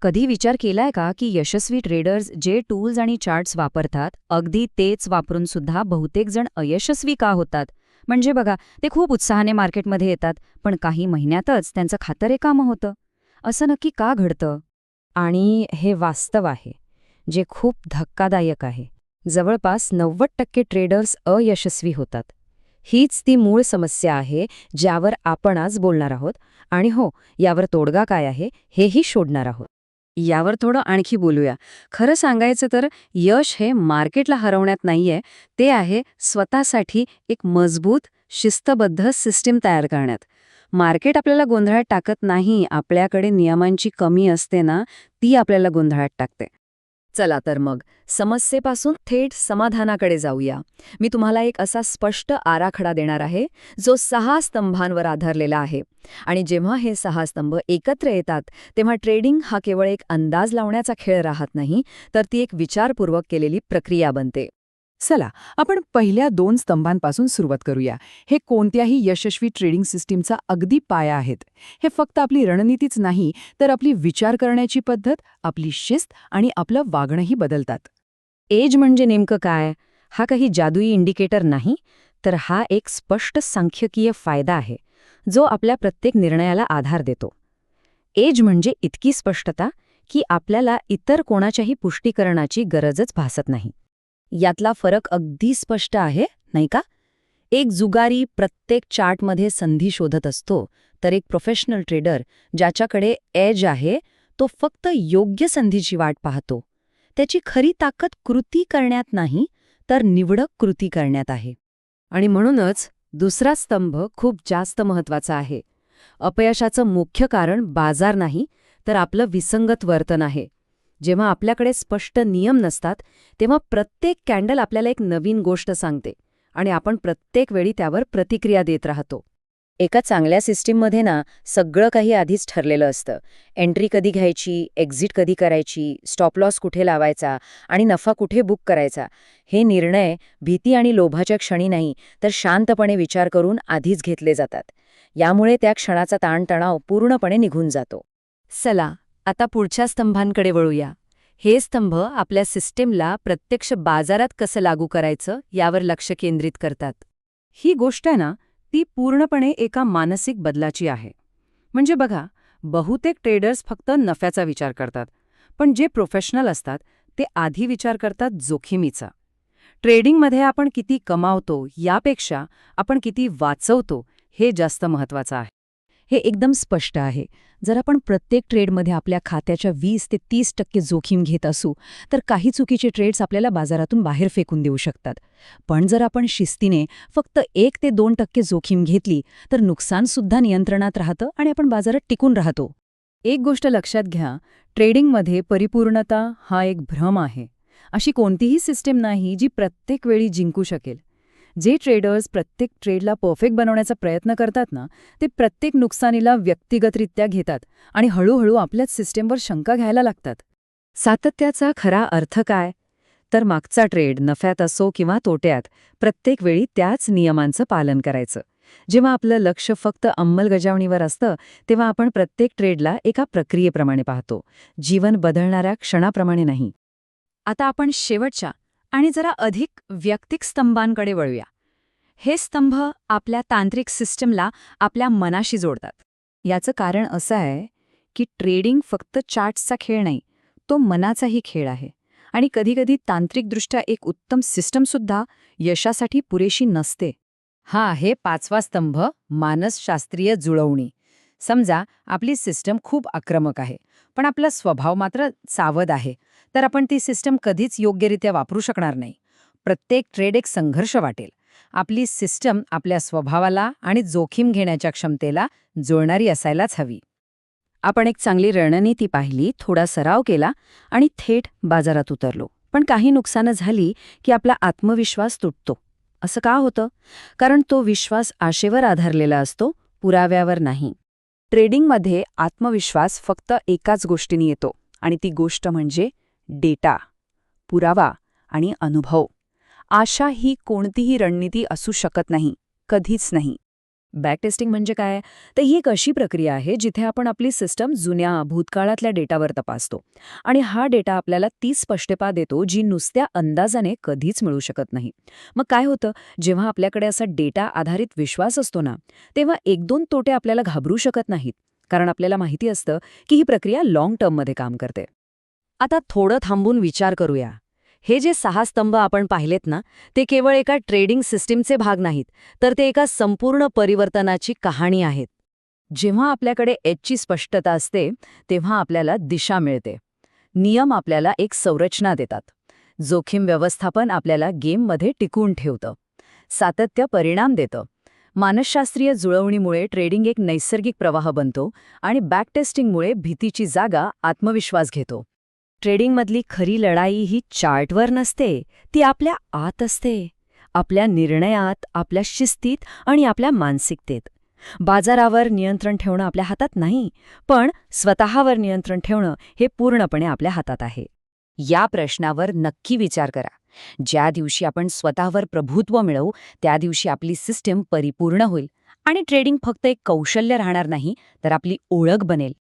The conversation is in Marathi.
कधी विचार केलाय का की यशस्वी ट्रेडर्स जे टूल्स आणि चार्ट्स वापरतात अगदी तेच वापरून सुद्धा बहुतेक जण अयशस्वी का होतात? म्हणजे बघा, ते खूप उत्साहाने मार्केटमध्ये येतात, पण काही महिन्यातच त्यांचं खातं रिकामं होतं. असं नक्की का घडतं? आणि हे वास्तव आहे, जे खूप धक्कादायक आहे. जवळपास 90% ट्रेडर्स अयशस्वी होतात. हीच ती मूळ समस्या आहे, ज्यावर आपण आज बोलणार आहोत. आणि हो, यावर तोडगा काय आहे, हेही शोधणार आहोत. यावर थोडं आणखी बोलूया. खरं सांगायचं तर यश हे मार्केटला हरवण्यात नाहीये, ते आहे स्वतःसाठी एक मजबूत, शिस्तबद्ध सिस्टीम तयार करण्यात. मार्केट आपल्याला गोंधळात टाकत नाही, आपल्याकडे नियमांची कमी असते ना, ती आपल्याला गोंधळात टाकते. चला तर मग समस्येपासून थेट समाधानाकडे जाऊया. मी तुम्हाला एक असा स्पष्ट आराखडा देणार आहे, जो 6 स्तंभांवर आधारलेला आहे. आणि जेव्हा हे 6 स्तंभ एकत्र येतात, तेव्हा ट्रेडिंग हा केवळ एक अंदाज लावण्याचा खेळ राहत नाही, तर ती एक विचारपूर्वक केलेली प्रक्रिया बनते. चला, आपण पहिल्या 2 स्तंभांपासून सुरुवात करूया. हे कोणत्याही यशस्वी ट्रेडिंग सिस्टीमचा अगदी पाया आहेत. हे फक्त आपली रणनीतीच नाही, तर आपली विचार करण्याची पद्धत, आपली शिस्त आणि आपलं वागणंही बदलतात. एज म्हणजे नेमकं काय? हा काही जादुई इंडिकेटर नाही, तर हा एक स्पष्ट सांख्यिकीय फायदा आहे, जो आपल्या प्रत्येक निर्णयाला आधार देतो. एज म्हणजे इतकी स्पष्टता की आपल्याला इतर कोणाच्याही पुष्टीकरणाची गरजच भासत नाही. यातला फरक अगदी स्पष्ट आहे, नाही का? एक जुगारी प्रत्येक चार्टमध्ये संधी शोधत असतो, तर एक प्रोफेशनल ट्रेडर ज्याच्याकडे एज आहे, तो फक्त योग्य संधीची वाट पाहतो. त्याची खरी ताकद कृती करण्यात नाही, तर निवडक कृती करण्यात आहे. आणि म्हणूनच दुसरा स्तंभ खूप जास्त महत्वाचा आहे. अपयशाचं मुख्य कारण बाजार नाही, तर आपलं विसंगत वर्तन आहे. जेव्हा आपल्याकडे स्पष्ट नियम नसतात, तेव्हा प्रत्येक कॅन्डल आपल्याला एक नवीन गोष्ट सांगते आणि आपण प्रत्येक वेळी त्यावर प्रतिक्रिया देत राहतो. एका चांगल्या सिस्टीममध्ये ना, सगळं काही आधीच ठरलेलं असतं. एंट्री कधी घ्यायची, एक्झिट कधी करायची, स्टॉप लॉस कुठे लावायचा आणि नफा कुठे बुक करायचा, हे निर्णय भीती आणि लोभाच्या क्षणी नाही, तर शांतपणे विचार करून आधीच घेतले जातात. यामुळे त्या क्षणाचा ताणतणाव पूर्णपणे निघून जातो. चला, आता पुढच्या स्तंभांकडे वळूया. हे स्तंभ आपल्या सिस्टीमला प्रत्यक्ष बाजारात कसं लागू करायचं यावर लक्ष केंद्रित करतात. ही गोष्ट आहे ना, ती पूर्णपणे एका मानसिक बदलाची आहे. म्हणजे बघा, बहुतेक ट्रेडर्स फक्त नफ्याचा विचार करतात, पण जे प्रोफेशनल असतात ते आधी विचार करतात जोखमीचा. ट्रेडिंगमध्ये आपण किती कमावतो यापेक्षा आपण किती वाचवतो हे जास्त महत्त्वाचं आहे. हे एकदम स्पष्ट आहे. जर आपण प्रत्येक ट्रेडमध्ये आपल्या खात्याच्या 20 ते 30% जोखीम घेत असू, तर काही चुकीचे ट्रेड्स आपल्याला बाजारातून बाहेर फेकून देऊ शकतात. पण जर आपण शिस्तीने फक्त 1 ते 2% जोखीम घेतली, तर नुकसानसुद्धा नियंत्रणात राहतं आणि आपण बाजारात टिकून राहतो. एक गोष्ट लक्षात घ्या, ट्रेडिंगमध्ये परिपूर्णता हा एक भ्रम आहे. अशी कोणतीही सिस्टीम नाही जी प्रत्येक वेळी जिंकू शकेल. जे ट्रेडर्स प्रत्येक ट्रेडला परफेक्ट बनवण्याचा प्रयत्न करतात ना, ते प्रत्येक नुकसानीला व्यक्तिगतरित्या घेतात आणि हळूहळू आपल्याच सिस्टीमवर शंका घ्यायला लागतात. सातत्याचा खरा अर्थ काय? तर मागचा ट्रेड नफ्यात असो किंवा तोट्यात, प्रत्येक वेळी त्याच नियमांचं पालन करायचं. जेव्हा आपलं लक्ष फक्त अंमलबजावणीवर असतं, तेव्हा आपण प्रत्येक ट्रेडला एका प्रक्रियेप्रमाणे पाहतो, जीवन बदलणाऱ्या क्षणाप्रमाणे नाही. आता आपण शेवटच्या आणि जरा अधिक वैयक्तिक स्तंभांकडे वळूया. हे स्तंभ आपल्या तांत्रिक सिस्टमला आपल्या मनाशी जोडतात. याचं कारण असं आहे की ट्रेडिंग फक्त चार्ट्सचा खेळ नाही, तो मनाचाही खेळ आहे. आणि कधीकधी तांत्रिकदृष्ट्या एक उत्तम सिस्टमसुद्धा यशासाठी पुरेशी नसते. हा आहे 5वा स्तंभ, मानसशास्त्रीय जुळवणी. समजा आपली सिस्टम खूप आक्रमक आहे, पण आपला स्वभाव मात्र सावध आहे, तर आपण ती सिस्टम कधीच योग्यरित्या वापरू शकणार नाही. प्रत्येक ट्रेड एक संघर्ष वाटेल. आपली सिस्टम आपल्या स्वभावाला आणि जोखीम घेण्याच्या क्षमतेला जुळणारी असायलाच हवी. आपण एक चांगली रणनीती पाहिली, थोडा सराव केला आणि थेट बाजारात उतरलो. पण काही नुकसानं झाली की आपला आत्मविश्वास तुटतो. असं का होतं? कारण तो विश्वास आशेवर आधारलेला असतो, पुराव्यावर नाही. ट्रेडिंगमध्ये आत्मविश्वास फक्त एकाच गोष्टीने येतो, आणि ती गोष्ट म्हणजे डेटा, पुरावा आणि अनुभव. आशा ही कोणतीही रणनीती असू शकत नाही, कधीच नाही. बॅकटेस्टिंग म्हणजे काय? तर ही एक अशी प्रक्रिया आहे जिथे आपण आपली सिस्टम जुन्या भूतकाळातल्या डेटावर तपासतो आणि हा डेटा आपल्याला ती स्पष्टता देतो जी नुसत्या अंदाजाने कधीच मिळू शकत नाही. मग काय होतं, जेव्हा आपल्याकडे असा डेटा आधारित विश्वास असतो ना, तेव्हा 1-2 तोटे आपल्याला घाबरू शकत नाहीत, कारण आपल्याला माहिती असतं की ही प्रक्रिया लाँग टर्ममध्ये काम करते. आता थोडं थांबून विचार करूया. हे जे 6 स्तंभ आपण पाहिलेत ना, ते केवळ एका ट्रेडिंग सिस्टीमचे भाग नाहीत, तर ते एका संपूर्ण परिवर्तनाची कहाणी आहेत. जेव्हा आपल्याकडे एजची स्पष्टता असते, तेव्हा आपल्याला दिशा मिळते. नियम आपल्याला एक संरचना देतात. जोखीम व्यवस्थापन आपल्याला गेममध्ये टिकवून ठेवतं. सातत्य परिणाम देतं. मानसशास्त्रीय जुळवणीमुळे ट्रेडिंग एक नैसर्गिक प्रवाह बनतो आणि बॅकटेस्टिंगमुळे भीतीची जागा आत्मविश्वास घेतो. ट्रेडिंगमधली खरी लढाई ही चार्टवर नसते, ती आपल्या आत असते. आपल्या निर्णयात, आपल्या शिस्तीत आणि आपल्या मानसिकतेत. बाजारावर नियंत्रण ठेवणं आपल्या हातात नाही, पण स्वतःवर नियंत्रण ठेवणं हे पूर्णपणे आपल्या हातात आहे. या प्रश्नावर नक्की विचार करा. ज्या दिवशी आपण स्वतःवर प्रभुत्व मिळवू, त्या दिवशी आपली सिस्टीम परिपूर्ण होईल आणि ट्रेडिंग फक्त एक कौशल्य राहणार नाही, तर आपली ओळख बनेल.